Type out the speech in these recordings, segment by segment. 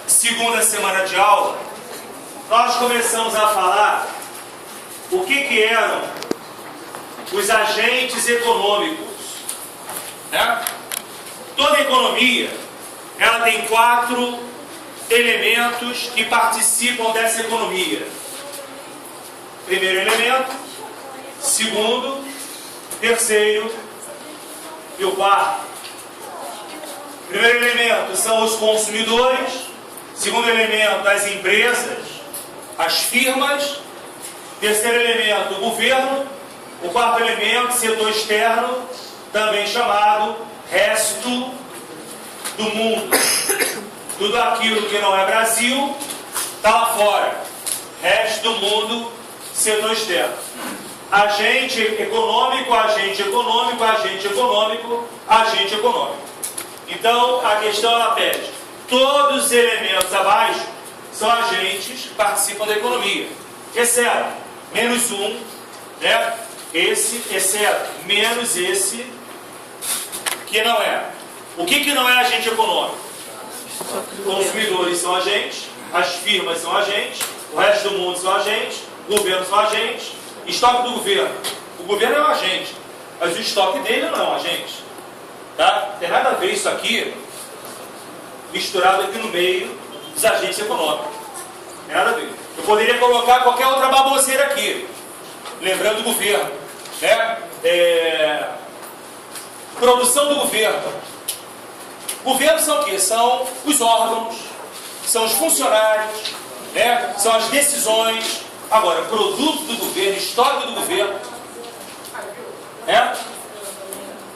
segunda semana de aula, nós começamos a falar o que eram os agentes econômicos. Né? Toda economia, ela tem 4 elementos que participam dessa economia. Primeiro elemento, segundo, terceiro e o quarto. Primeiro elemento são os consumidores, segundo elemento as empresas, as firmas, terceiro elemento o governo, o quarto elemento setor externo, também chamado resto do mundo. Tudo aquilo que não é Brasil está lá fora. Resto do mundo, setor externo. Agente econômico, agente econômico, agente econômico, agente econômico. Então, a questão ela pede, todos os elementos abaixo são agentes que participam da economia, exceto menos um, né? Esse, exceto menos esse, que não é. O que não é agente econômico? Consumidores são agentes, as firmas são agentes, o resto do mundo são agentes, o governo são agentes, estoque do governo. O governo é um agente, mas o estoque dele não é um agente. Tá? Tem nada a ver isso aqui misturado aqui no meio dos agentes econômicos. Tem nada a ver. Eu poderia colocar qualquer outra baboseira aqui, lembrando do governo. Né? Produção do governo. Governo são o quê? São os órgãos, são os funcionários, né? São as decisões. Agora, produto do governo, estoque do governo, né?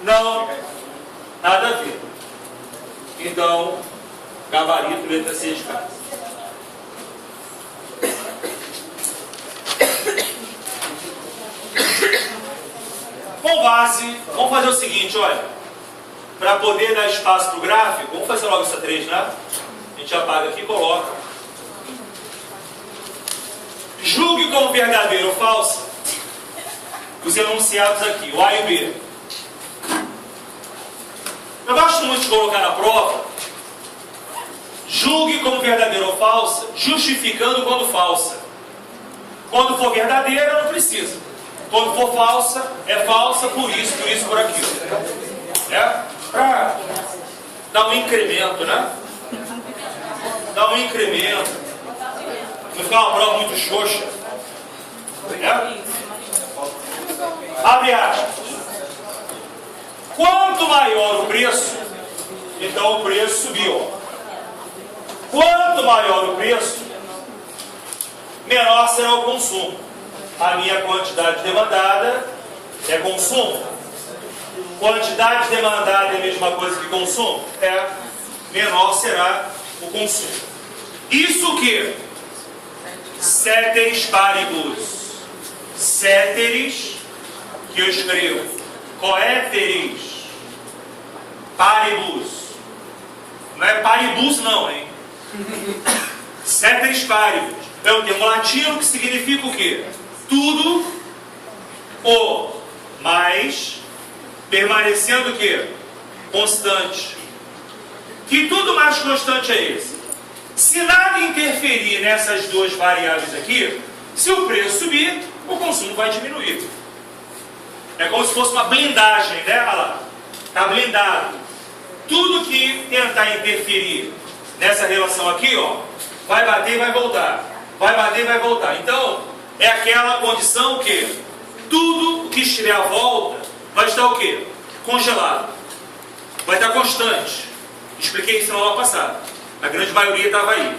Não, nada a ver. Então, gabarito, letra C de casa. Com base, vamos fazer o seguinte, olha. Para poder dar espaço para o gráfico, vamos fazer logo essa 3, né? A gente apaga aqui e coloca. Julgue como verdadeiro ou falso os enunciados aqui, o A e o B. Eu gosto muito de colocar na prova, julgue como verdadeira ou falsa, justificando quando falsa. Quando for verdadeira, não precisa. Quando for falsa, é falsa por isso, por aquilo. É? Para dar um incremento, né? Dar um incremento. Não ficar uma prova muito xoxa. É? Abre aspas. Quanto maior o preço, então o preço subiu. Quanto maior o preço, menor será o consumo. A minha quantidade demandada é consumo. Quantidade demandada é a mesma coisa que consumo? É. Menor será o consumo. Isso que? Ceteris paribus. Ceteris, que eu escrevo. Coéteris. Paribus. Não é paribus não, hein? Ceteris paribus. É um termo latino que significa o quê? Tudo o mais permanecendo o quê? Constante. Que tudo mais constante é esse? Se nada interferir nessas duas variáveis aqui, se o preço subir, o consumo vai diminuir. É como se fosse uma blindagem, né? Olha lá. Está blindado. Tudo que tentar interferir nessa relação aqui, ó, vai bater e vai voltar. Vai bater e vai voltar. Então, é aquela condição que tudo que estiver à volta vai estar o quê? Congelado. Vai estar constante. Expliquei isso na aula passada. A grande maioria estava aí.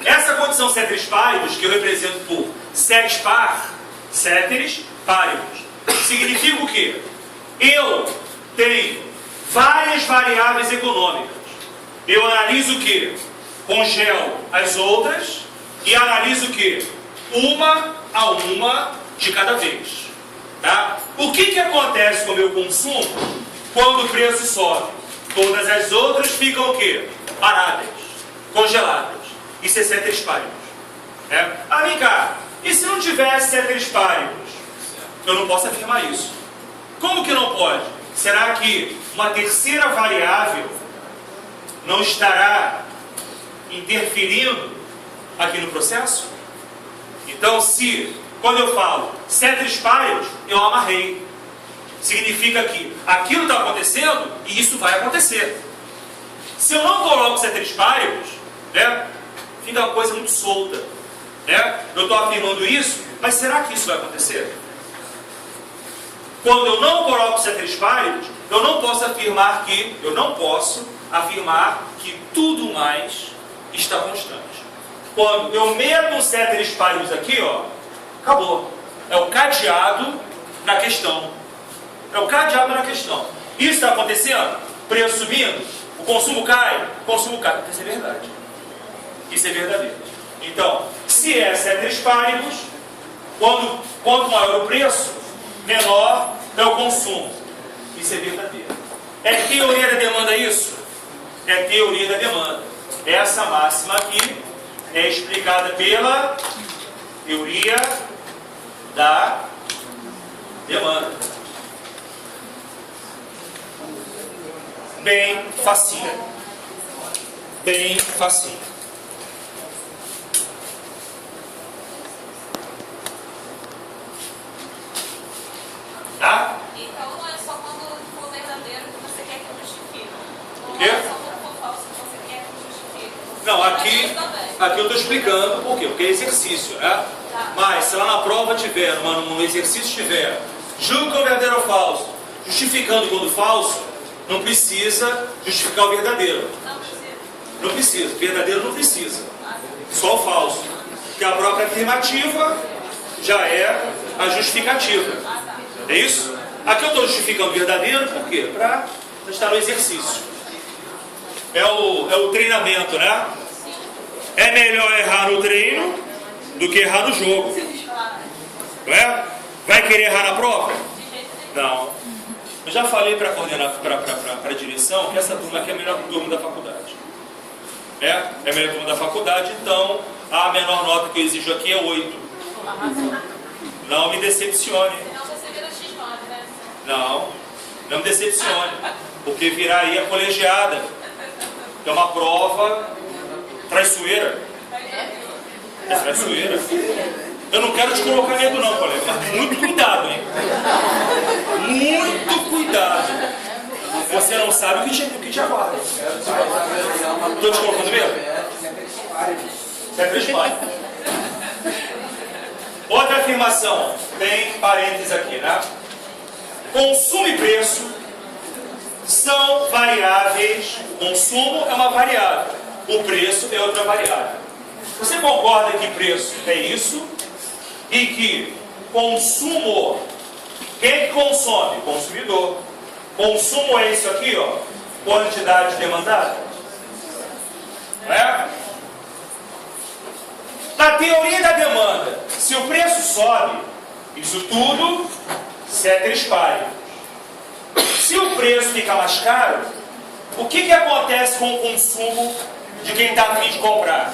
Essa condição ceteris paribus, que eu represento por ceteris par, ceteris paribus, significa o quê? Eu tenho várias variáveis econômicas. Eu analiso o quê? Congelo as outras e analiso o quê? Uma a uma de cada vez. Tá? O que acontece com o meu consumo quando o preço sobe? Todas as outras ficam o quê? Paradas, congeladas. Isso é ceteris paribus. Né? Ah, vem cá. E se não tivesse ceteris paribus? Eu não posso afirmar isso. Como que não pode? Será que uma terceira variável não estará interferindo aqui no processo? Então, se, quando eu falo ceteris paribus, eu amarrei. Significa que aquilo está acontecendo e isso vai acontecer. Se eu não coloco ceteris paribus, né, fica uma coisa muito solta. Né? Eu estou afirmando isso, mas será que isso vai acontecer? Quando eu não coloco ceteris paribus, eu não posso afirmar que tudo mais está constante. Quando eu meto um ceteris paribus aqui, ó, acabou. É o cadeado na questão. É o cadeado na questão. Isso está acontecendo? Preço subindo? O consumo cai? O consumo cai. Isso é verdade. Isso é verdadeiro. Então, se é ceteris paribus, quanto maior o preço, menor é o consumo. Isso é verdadeiro. É teoria da demanda isso? É teoria da demanda. Essa máxima aqui é explicada pela teoria da demanda. Bem facinho. Bem facinho. Tá? Então não é só quando for verdadeiro que você quer que justifique. O Não quê? é só quando for falso que você quer que justifique. Não, aqui eu estou explicando por quê? Porque é exercício, né? Tá. Mas se lá na prova tiver, no exercício tiver, julgue que é verdadeiro ou falso, justificando quando falso, não precisa justificar o verdadeiro. Não precisa. Não precisa, verdadeiro não precisa. Só o falso. Porque a própria afirmativa já é a justificativa. É isso? Aqui eu estou justificando o verdadeiro, por quê? Para estar no exercício. É o treinamento, né? É melhor errar no treino do que errar no jogo. Não é? Vai querer errar na prova? Não. Eu já falei para a direção que essa turma aqui é a melhor turma da faculdade. É a melhor turma da faculdade, então a menor nota que eu exijo aqui é 8. Não me decepcione. Senão você vira X9, né? Não me decepcione. Porque viraria colegiada. Que é uma prova traiçoeira. É traiçoeira. Eu não quero te colocar medo não, colega. Mas muito cuidado, hein? Muito cuidado. Você não sabe o que te aguarda. Estou te colocando medo? Você acredita? Outra afirmação. Tem parênteses aqui, né? Consumo e preço são variáveis. O consumo é uma variável. O preço é outra variável. Você concorda que preço é isso? E que consumo, quem é que consome? Consumidor. Consumo é isso aqui, ó, quantidade demandada. Não é? Na teoria da demanda, se o preço sobe, isso tudo ceteris paribus. Se o preço fica mais caro, o que acontece com o consumo de quem está a fim de comprar?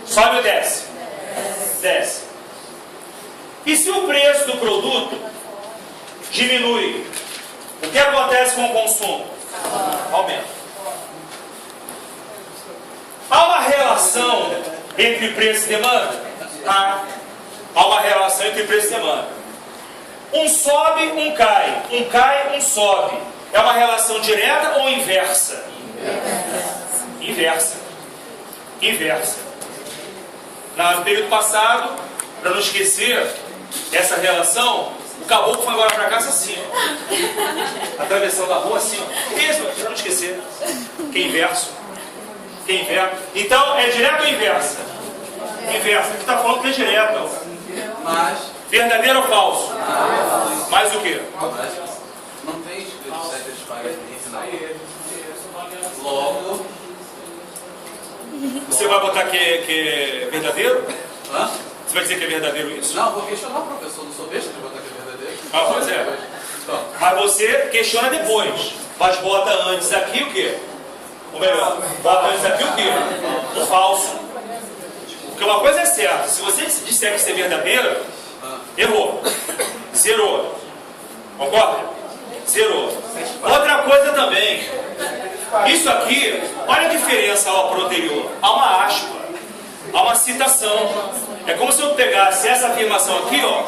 Sobe ou desce? Desce. E se o preço do produto diminui, o que acontece com o consumo? Aumenta. Há uma relação entre preço e demanda? Há uma relação entre preço e demanda. Um sobe, um cai. Um cai, um sobe. É uma relação direta ou inversa? Inversa. Inversa. No período passado, para não esquecer essa relação, o caboclo foi embora para casa assim, ó. Atravessando a rua assim, ó. Mesmo, para não esquecer. Que é inverso. Que é inverso. Então, é direto ou inversa? Inversa. Aqui está falando que é direto, ó. Mas Verdadeiro ou falso? Mais o quê? não tem escrito ceteris paribus no final. Logo, Você vai botar que é verdadeiro? hã? Você vai dizer que é verdadeiro isso? Não, vou questionar o professor, não sou besta de botar que é verdadeiro. Ah, pois é. Então, Mas você questiona depois. Mas bota antes aqui o quê? Ou melhor, bota antes aqui o quê? O falso. Porque uma coisa é certa, se você disser que isso é verdadeiro, errou. Zerou. Concorda? Zerou. Outra coisa também. Isso aqui, olha a diferença. diferença ao pro anterior? Há uma aspa, há uma citação. É como se eu pegasse essa afirmação aqui, ó,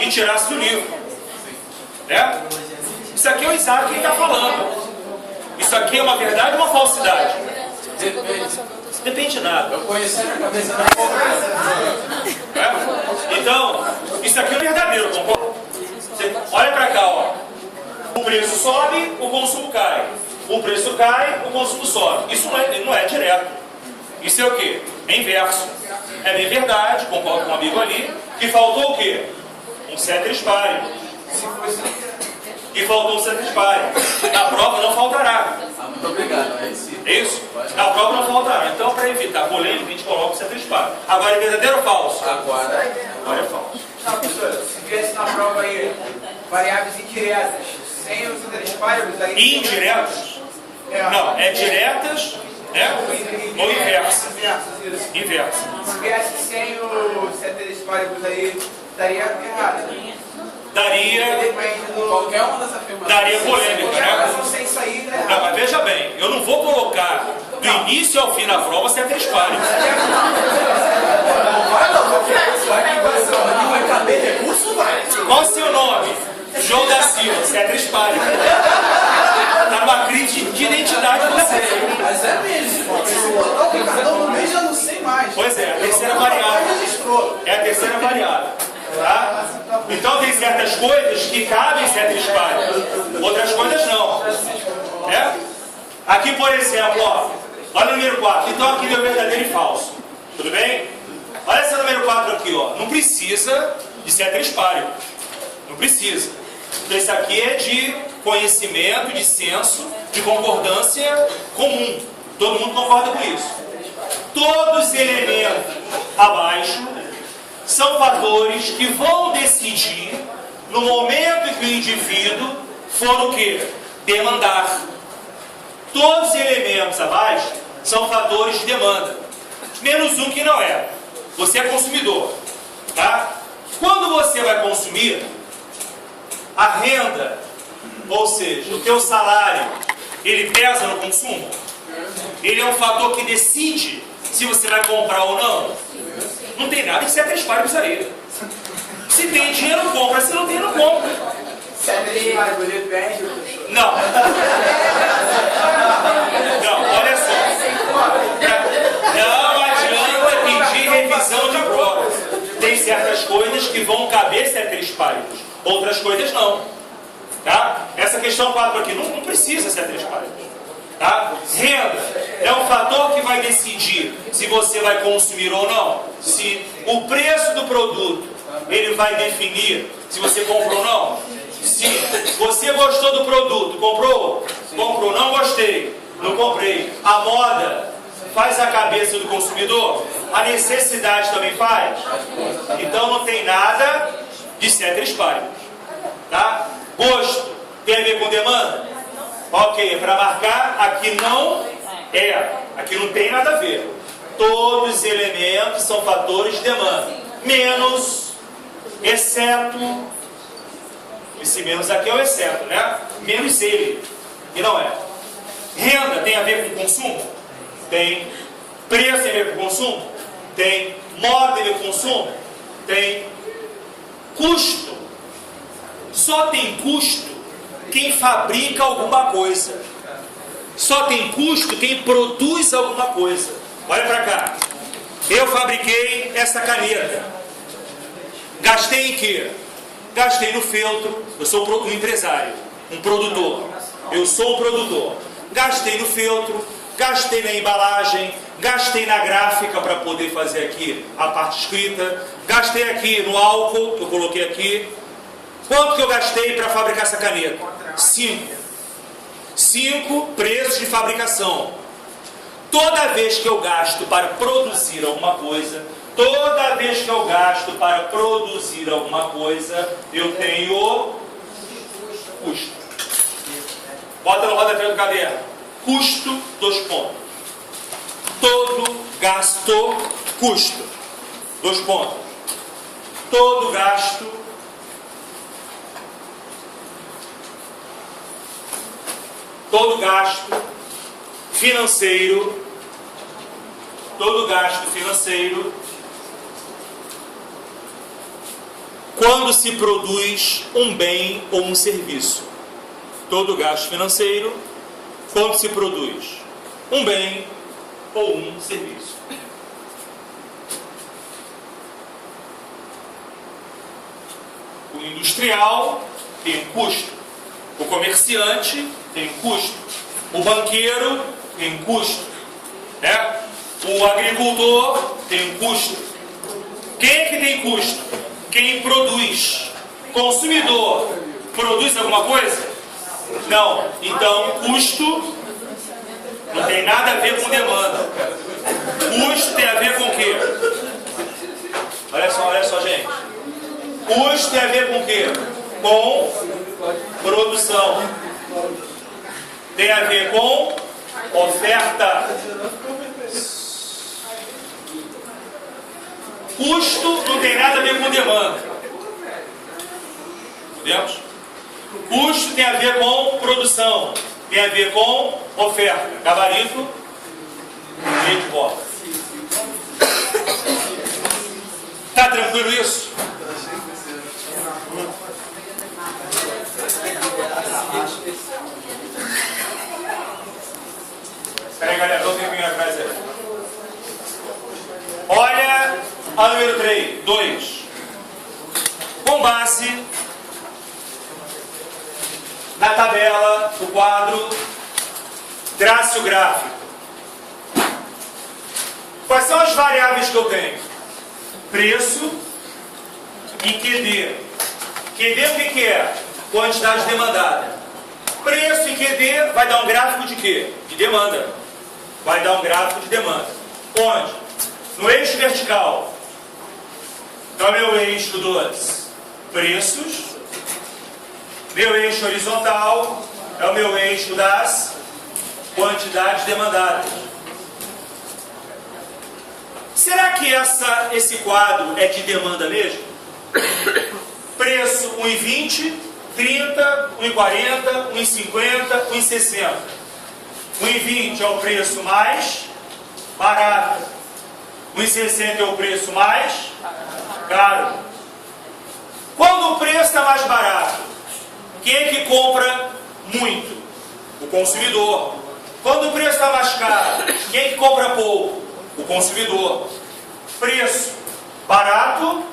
e tirasse do livro. Né? Isso aqui é o Isaac que está falando. Isso aqui é uma verdade ou uma falsidade? Depende. Depende de nada. Eu conheci a cabeça da Então, isso aqui é verdadeiro, concorda? Olha para cá, ó. O preço sobe, o consumo cai. O preço cai, o consumo sobe. Isso não é direto. Isso é o quê? É inverso. É bem verdade, concordo com um amigo ali, que faltou o quê? Um ceteris paribus. E faltou um ceteris paribus. Na prova não faltará. Muito obrigado. É isso? Na prova não faltará. Então, para evitar polêmica, a gente coloca o ceteris paribus. Agora é verdadeiro ou falso? Agora Agora é falso. Não, professor, se viesse na prova aí variáveis indiretas, sem os ceteris paribus, aí... Indiretos? Não, é diretas, né? Ou inversa. Inversa. Se viesse sem os ceteris paribus aí, daria errado. Daria Depende do... qualquer uma das afirmações. Daria polêmica, né? Mas sem sair, né? Não, mas veja bem, eu não vou colocar do início ao fim da prova ceteris paribus. Vai caber recurso, vai? Qual o seu nome? João da Silva, ceteris paribus. Está numa crise de identidade você. Mas é mesmo. Se botar o Ricardão no meio, já não sei mais. Pois é, a terceira variável. Registrou. É a terceira variável. Tá? Então tem certas coisas que cabem ceteris paribus, outras coisas não. É? Aqui, por exemplo, ó, olha o número 4. Então aqui deu verdadeiro e falso. Tudo bem? Olha esse número 4 aqui, ó. Não precisa de ceteris paribus. Não precisa. Então isso aqui é de conhecimento, de senso, de concordância comum. Todo mundo concorda com isso. Todos os elementos abaixo são fatores que vão decidir no momento em que o indivíduo for o quê? Demandar. Todos os elementos abaixo são fatores de demanda. Menos um que não é. Você é consumidor. Tá? Quando você vai consumir, a renda, ou seja, o teu salário, ele pesa no consumo? Ele é um fator que decide se você vai comprar ou não? Não tem nada que ceteris paribus aí. Se tem dinheiro, compra. Se não tem, não compra. Ceteris paribus depende, professor. Não. Não, olha só. Não adianta pedir revisão de provas. Tem certas coisas que vão caber ceteris paribus. Outras coisas não. Tá? Essa questão 4 aqui não precisa ceteris paribus. Tá? Renda é um fator que vai decidir se você vai consumir ou não. Se o preço do produto ele vai definir se você comprou ou não. Se você gostou do produto, comprou? Comprou, não gostei, não comprei. A moda faz a cabeça do consumidor? A necessidade também faz? Então não tem nada de ceteris paribus. Tá? Gosto tem a ver com demanda? Ok, é para marcar, aqui não é. Aqui não tem nada a ver. Todos os elementos são fatores de demanda. Menos, exceto. Esse menos aqui é o exceto, né? Menos ele. E não é. Renda tem a ver com consumo? Tem. Preço tem a ver com consumo? Tem. Moda tem a ver com consumo? Tem. Custo. Só tem custo quem fabrica alguma coisa. Só tem custo quem produz alguma coisa. Olha para cá. Eu fabriquei essa caneta. Gastei em quê? Gastei no feltro. Eu sou um empresário, um produtor. Eu sou um produtor. Gastei no feltro, gastei na embalagem, gastei na gráfica para poder fazer aqui a parte escrita, gastei aqui no álcool que eu coloquei aqui. Quanto que eu gastei para fabricar essa caneta? 5. 5 preços de fabricação. Toda vez que eu gasto para produzir alguma coisa, toda vez que eu gasto para produzir alguma coisa, eu tenho custo. Bota no rodapé do caderno. Custo, 2 pontos. Todo gasto, custo. 2 pontos. Todo gasto, todo gasto financeiro, quando se produz um bem ou um serviço. Todo gasto financeiro quando se produz um bem ou um serviço. O industrial tem um custo, o comerciante tem um custo, o banqueiro tem um custo, né? O agricultor tem um custo. Quem é que tem custo? Quem produz. Consumidor produz alguma coisa? Não. Então, custo não tem nada a ver com demanda. Custo tem a ver com o quê? Olha só, gente. Custo tem a ver com o quê? Com produção. Tem a ver com oferta. Custo não tem nada a ver com demanda. Entendemos? Custo tem a ver com produção. Tem a ver com oferta. Gabarito. Meio de bola. Tá tranquilo isso? Espera aí, galera, dá um tempinho atrás aí. Olha a número 2. Com base na tabela, do quadro, trace o gráfico. Quais são as variáveis que eu tenho? Preço e QD. QD o que é? Quantidade demandada. Preço e QD vai dar um gráfico de quê? De demanda. Vai dar um gráfico de demanda. Onde? No eixo vertical. Então, meu eixo dos preços. Meu eixo horizontal é o meu eixo das quantidades demandadas. Será que esse quadro é de demanda mesmo? Preço 1,20, 30, 1,40, 1,50, 1,60. 1,20 é o preço mais barato. 1,60 é o preço mais caro. Quando o preço está mais barato, quem é que compra muito? O consumidor. Quando o preço está mais caro, quem é que compra pouco? O consumidor. Preço barato,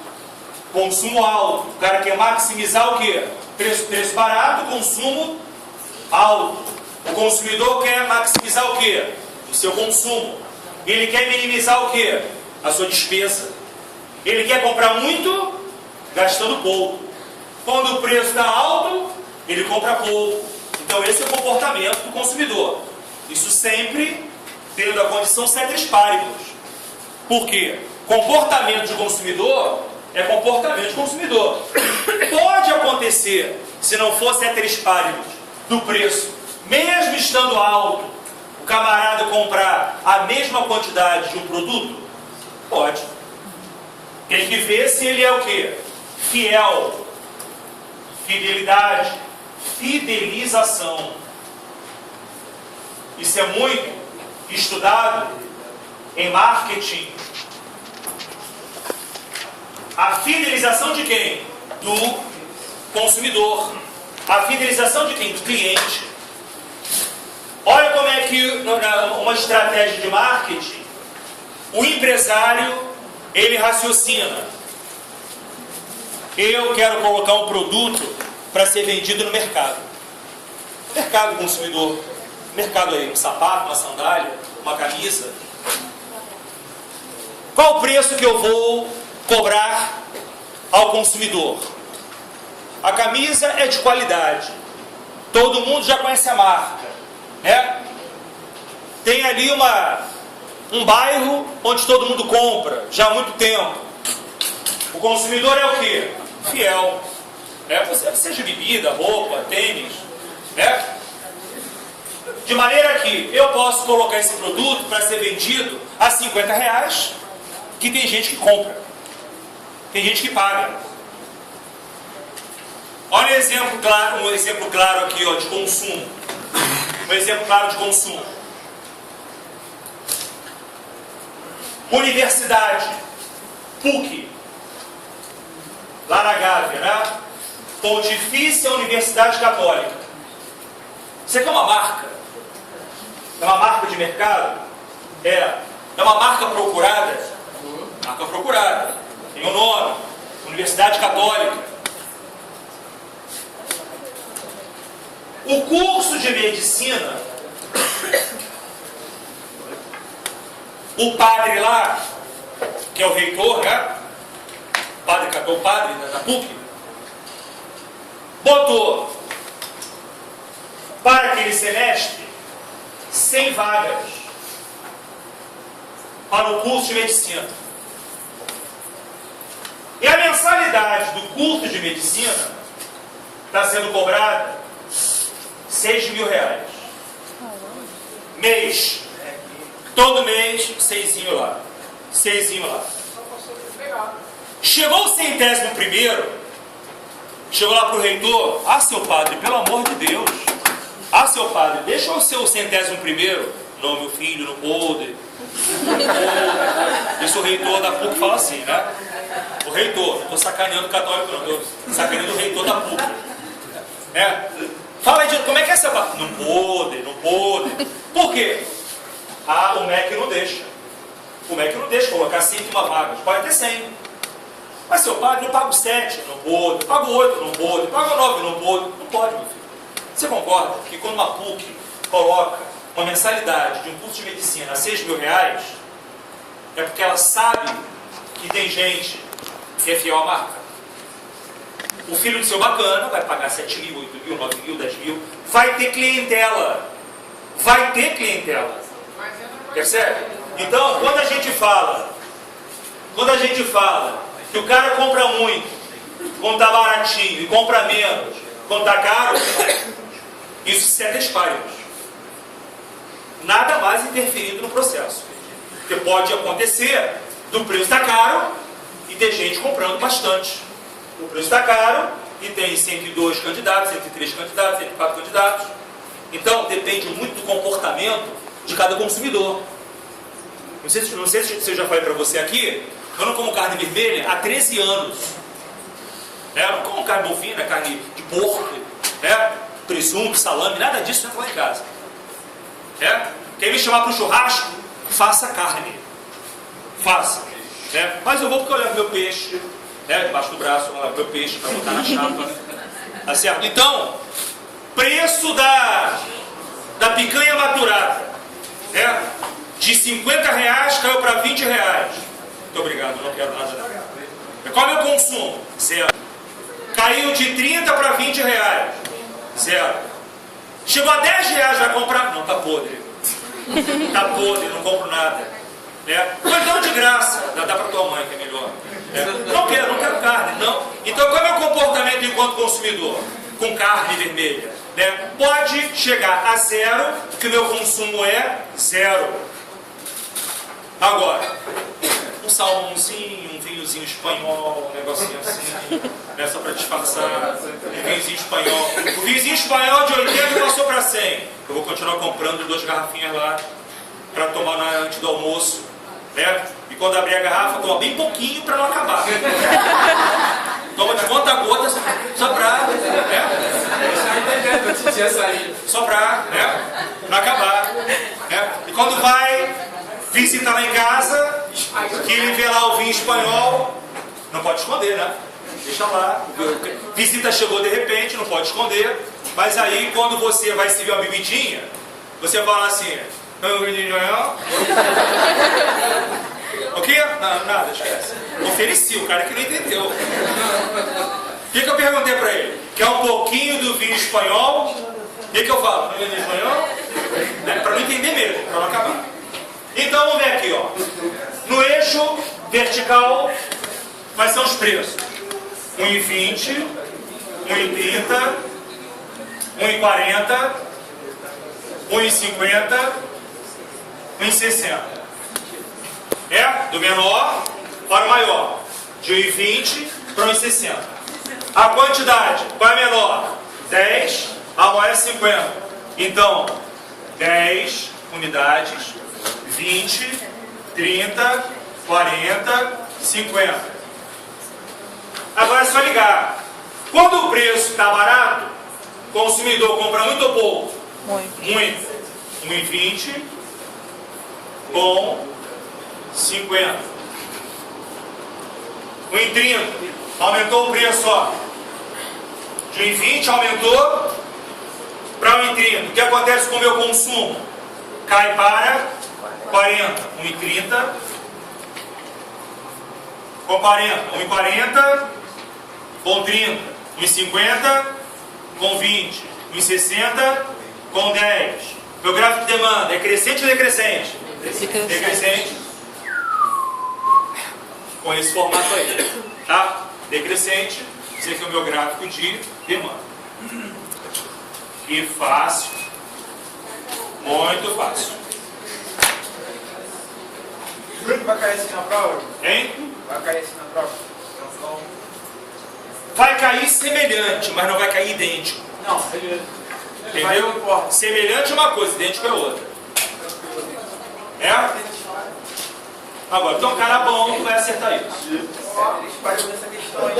consumo alto. O cara quer maximizar o quê? Preço barato, consumo alto. O consumidor quer maximizar o quê? O seu consumo. Ele quer minimizar o quê? A sua despesa. Ele quer comprar muito, gastando pouco. Quando o preço está alto, ele compra pouco. Então esse é o comportamento do consumidor. Isso sempre tendo a condição ceteris paribus. Por quê? Comportamento de consumidor é comportamento de consumidor. Pode acontecer, se não for ceteris paribus, do preço, mesmo estando alto, o camarada comprar a mesma quantidade de um produto? Pode. Tem que ver se ele é o quê? Fiel. Fidelidade. Fidelização. Isso é muito estudado em marketing. A fidelização de quem? Do consumidor. A fidelização de quem? Do cliente. Olha como é que uma estratégia de marketing, o empresário, ele raciocina. Eu quero colocar um produto para ser vendido no mercado. Mercado consumidor. Mercado aí, um sapato, uma sandália, uma camisa. Qual o preço que eu vou cobrar ao consumidor? A camisa é de qualidade. Todo mundo já conhece a marca, né? Tem ali um bairro onde todo mundo compra, já há muito tempo. O consumidor é o quê? Fiel. Seja bebida, roupa, tênis, né? De maneira que eu posso colocar esse produto para ser vendido a R$50, que tem gente que compra. Tem gente que paga. Olha um exemplo claro aqui, ó, de consumo. Um exemplo claro de consumo. Universidade, PUC, lá na Gávea, né? Pontifícia Universidade Católica. Isso aqui é uma marca. É uma marca de mercado? É uma marca procurada? Marca procurada. Tem o nome. Universidade Católica. O curso de medicina, o padre lá, que é o reitor, né? O padre da PUC, botou para aquele semestre 100 vagas para o curso de medicina. E a mensalidade do curso de medicina está sendo cobrada R$6.000. Mês. Todo mês, R$6 lá. R$6 lá. Chegou o 101º, chegou lá para o reitor: ah, seu padre, pelo amor de Deus. Ah, seu padre, deixa o seu 101º. Não, meu filho, não pode. Isso o reitor da PUC fala assim, né? O reitor, não estou sacaneando o católico, não, estou sacaneando o reitor da PUC. Fala aí, como é que é seu padre? Não pode, não pode. Por quê? Ah, o MEC não deixa. O MEC não deixa colocar 101 vagas. Pode ter 100. Mas seu padre, eu pago 7, não pode. Eu pago 8, não pode. Eu pago 9, não pode. Não pode, meu filho. Você concorda que quando uma PUC coloca uma mensalidade de um curso de medicina a R$6.000, é porque ela sabe que tem gente que é fiel à marca? O filho do seu bacana vai pagar 7.000, 8.000, 9.000, 10.000. Vai ter clientela. Vai ter clientela. Percebe? Então, quando a gente fala que o cara compra muito quando está baratinho e compra menos quando está caro, isso seta espalhos. Nada mais interferindo no processo. Porque pode acontecer do preço estar caro e ter gente comprando bastante. O preço está caro e tem 102 candidatos, 103 candidatos, 104 candidatos. Então, depende muito do comportamento de cada consumidor. Não sei se eu já falei para você aqui, eu não como carne vermelha há 13 anos. Eu não como carne bovina, carne de porco, presunto, salame, nada disso entra lá em casa. Quer me chamar para o churrasco? Faça carne. Faça. Mas eu vou porque eu levo meu peixe, debaixo do braço, eu levo meu peixe para botar na chapa. Tá certo? Então, preço da picanha maturada, de R$50 caiu para R$20. Muito obrigado, não quero nada. Qual é o meu consumo? 0. Caiu de 30 para R$20. 0. Chegou a R$10, vai comprar? Não, tá podre. Tá podre, não compro nada. Então de graça, dá para tua mãe que é melhor. Não quero carne, não. Então qual é o meu comportamento enquanto consumidor? Com carne vermelha. Pode chegar a 0, porque o meu consumo é 0. Agora, um salmãozinho, um vinhozinho espanhol, um negocinho assim, só para disfarçar, um vinhozinho espanhol. O vinhozinho espanhol de 80 passou para 100. Eu vou continuar comprando 2 garrafinhas lá para tomar antes do almoço. E quando abrir a garrafa, toma bem pouquinho para não acabar. Toma de conta a gota, só para... Só para não acabar. E quando vai visita lá em casa, que ele vê lá o vinho espanhol, não pode esconder, né? Deixa lá. Visita chegou de repente, não pode esconder. Mas aí, quando você vai servir uma bebidinha, você fala assim: o quê? Não, nada, esquece. Ofereci, o cara que não entendeu. O que eu perguntei para ele? Quer um pouquinho do vinho espanhol? O que eu falo? No vinho espanhol? Para não entender mesmo, para não acabar. Então vamos ver aqui, ó. No eixo vertical, quais são os preços? 1,20, 1,30, 1,40, 1,50, 1,60. Do menor para o maior. De 1,20 para 1,60. A quantidade, qual é a menor? 10, a maior é 50. Então, 10 unidades, 20, 30, 40, 50. Agora é só ligar. Quando o preço está barato, o consumidor compra muito ou pouco? Muito. 1,20 com 50. 1,30. Aumentou o preço, ó. De 1,20 aumentou para 1,30. O que acontece com o meu consumo? Cai para 40. 1,30 com 40. 1,40 com 30. 1,50 com 20. 1,60 com 10. Meu gráfico de demanda é crescente ou decrescente? Decrescente. Com esse formato aí. Tá? Decrescente. Esse aqui é o meu gráfico de demanda. E fácil. Muito fácil. Vai cair assim na prova? Hein? Vai cair assim na prova? Vai cair semelhante, mas não vai cair idêntico. Não, beleza. Entendeu? Semelhante é uma coisa, idêntico é outra. É? Agora, então um cara bom que vai acertar isso. Eles param nessa questão aí.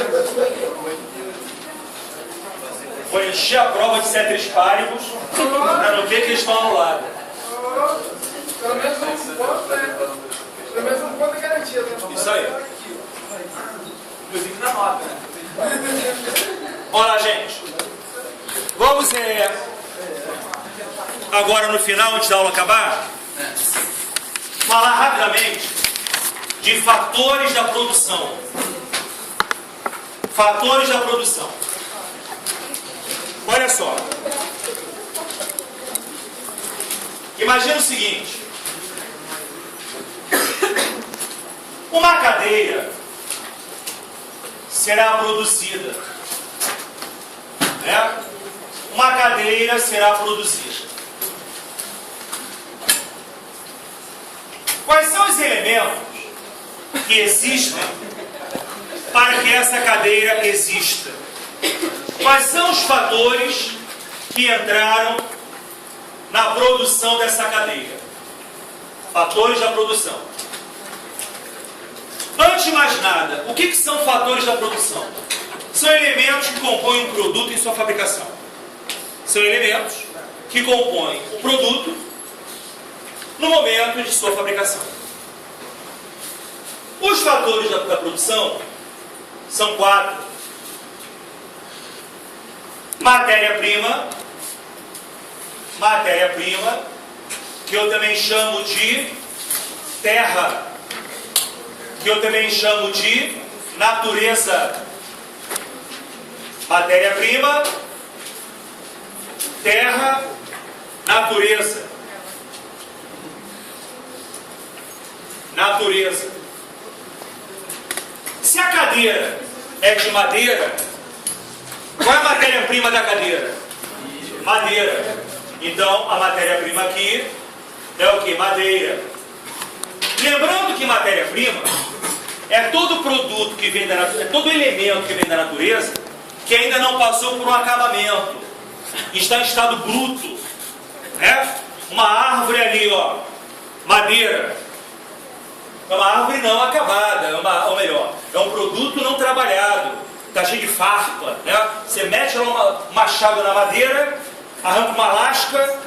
Vou encher a prova de ceteris paribus para não ter que eles estão anulados. Pelo menos um ponto, né? Pelo menos um ponto é garantido, né? Isso aí. Inclusive na nota, né? Olha lá, gente. Vamos agora no final, antes da aula acabar, falar rapidamente de fatores da produção. Fatores da produção. Olha só. Imagina o seguinte. Uma cadeia será produzida. Né? Uma cadeira será produzida. Quais são os elementos que existem para que essa cadeira exista? Quais são os fatores que entraram na produção dessa cadeira? Fatores da produção. Antes de mais nada, o que são fatores da produção? São elementos que compõem um produto em sua fabricação. São elementos que compõem o produto no momento de sua fabricação. Os fatores da produção são 4. Matéria-prima, que eu também chamo de terra, que eu também chamo de natureza. Matéria-prima, terra, natureza. Natureza. Se a cadeira é de madeira, qual é a matéria-prima da cadeira? Madeira. Então, a matéria-prima aqui é o que? Madeira. Lembrando que matéria-prima é todo produto que vem da natureza, é todo elemento que vem da natureza que ainda não passou por um acabamento. Está em estado bruto. Né? Uma árvore ali, ó, madeira. É uma árvore não acabada, ou melhor, é um produto não trabalhado. Está cheio de farpa, né? Você mete lá um machado na madeira, arranca uma lasca,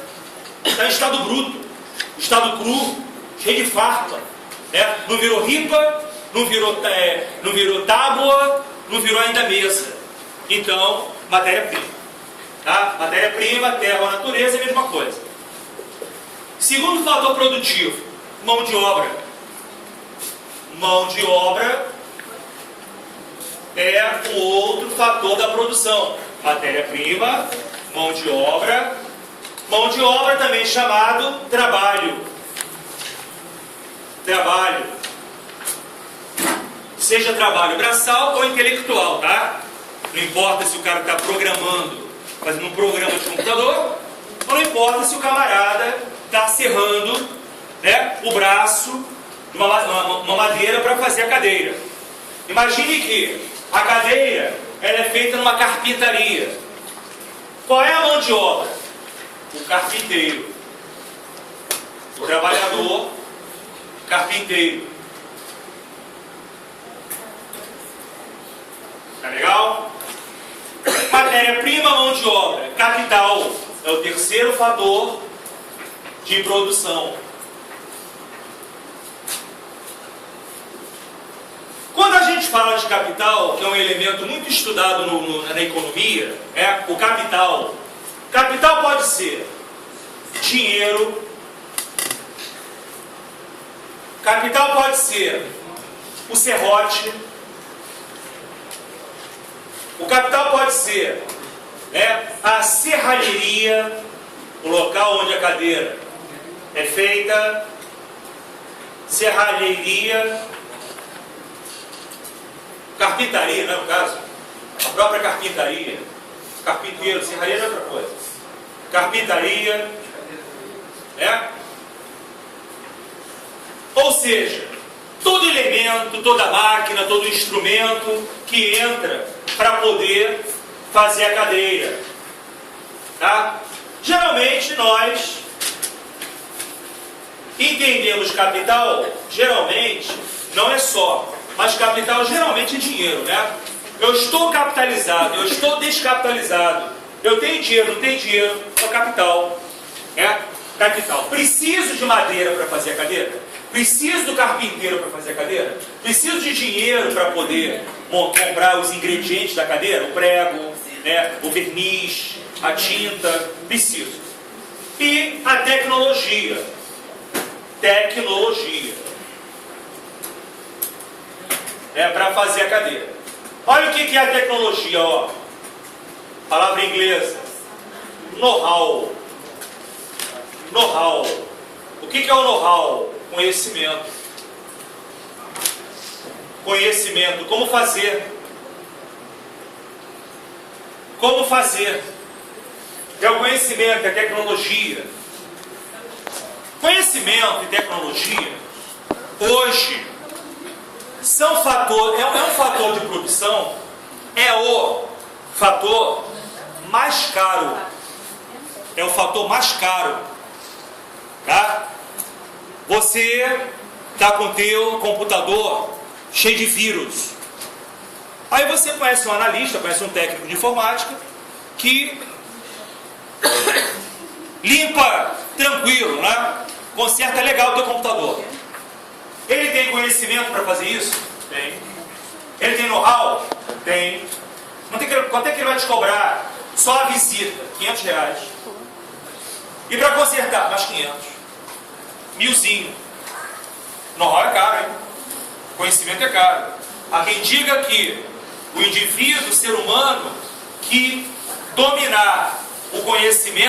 está em estado bruto, estado cru, cheio de farpa, né? Não virou ripa, não virou tábua, não virou ainda mesa. Então, matéria-prima. Tá? Matéria-prima, terra ou natureza é a mesma coisa. Segundo fator produtivo, mão de obra. Mão de obra é um outro fator da produção. Matéria-prima, mão de obra. Mão de obra também chamado trabalho. Trabalho. Seja trabalho braçal ou intelectual, tá? Não importa se o cara está programando, fazendo um programa de computador, ou não importa se o camarada está serrando, né, o braço de uma madeira para fazer a cadeira. Imagine que a cadeira ela é feita numa carpintaria. Qual é a mão de obra? O carpinteiro. O trabalhador carpinteiro. carpinteiro. Tá legal? Matéria-prima, mão de obra. Capital é o terceiro fator de produção. Quando a gente fala de capital, que é um elemento muito estudado na economia, o capital. Capital pode ser dinheiro, capital pode ser o serrote, o capital pode ser a serralheria, o local onde a cadeira é feita, serralheria, carpintaria, não é o caso? A própria carpintaria, carpinteiro, serralheria é outra coisa. Carpintaria, Ou seja, todo elemento, toda máquina, todo instrumento que entra para poder fazer a cadeira. Tá? Geralmente nós entendemos capital, geralmente, não é só, mas capital geralmente é dinheiro, né? Eu estou capitalizado, eu estou descapitalizado, eu tenho dinheiro, não tenho dinheiro, é capital. Capital. Preciso de madeira para fazer a cadeira? Preciso do carpinteiro para fazer a cadeira? Preciso de dinheiro para poder comprar os ingredientes da cadeira? O prego, o verniz, a tinta? Preciso. E a tecnologia. Tecnologia. Para fazer a cadeira. Olha o que é a tecnologia, ó. Palavra inglesa. Know-how. Know-how. O que é o know-how? Conhecimento. Conhecimento. Como fazer. Como fazer. É o conhecimento, é a tecnologia. Conhecimento e tecnologia, hoje, são fator, é um fator de produção, é o fator mais caro. É o fator mais caro. Tá? Você está com o teu computador cheio de vírus. Aí você conhece um analista, conhece um técnico de informática que limpa tranquilo, né? Conserta legal o teu computador. Ele tem conhecimento para fazer isso? Tem. Ele tem know-how? Tem. Quanto é que ele vai te cobrar? Só a visita, R$500. E para consertar, mais 500. 1000. Know-how é caro, hein? Conhecimento é caro. Há quem diga que o indivíduo, o ser humano, que dominar o conhecimento